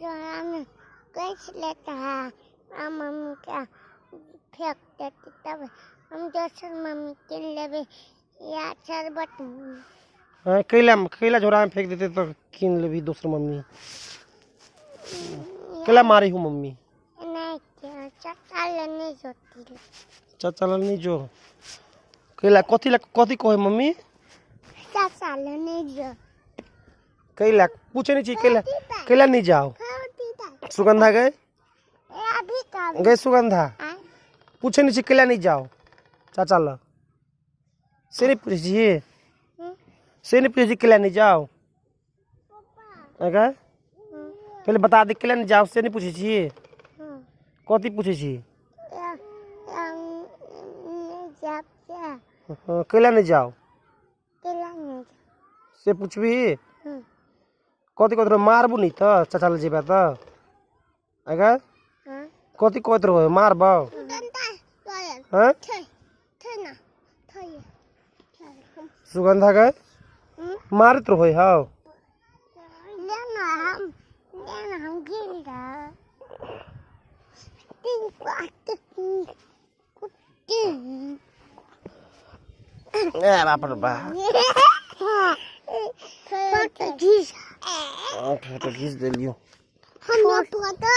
जो हम कैसे लेता है हम मम्मी का फेंक देती तब हम दोसर मम्मी के लेवे या शरबत हाँ केला झोरा में फेंक देते तो कीन लेबी दूसर मम्मी केला मारी हूँ मम्मी नहीं क्या चाचा लेने जोती चाचा नहीं जो केला कथी कहे मम्मी चाचा लेने जो केला पूछे नहीं चाहिए केला नहीं जाओ सुगंधा गए अभी का गए सुगंधा पूछे नहीं चाहिए केला नहीं जाओ चाचा ला से नहीं पूछे चाहिए से नहीं पूछे केला नहीं जाओ अगर पहले बता दे केला नहीं जाओ से नहीं पूछे चाहिए कथी पूछे चाहिए केला नहीं जाओ से पूछबी कथी कहत रहो मारबू नहीं तो चाचा ले जेबा तो अगर कथी कहत रहो मारबो हाँ सुगंधा गए मारत रहो हाउ हम गिरा बाप रे बा फोटो खींच फोटो खींच दे लियो हम फोटो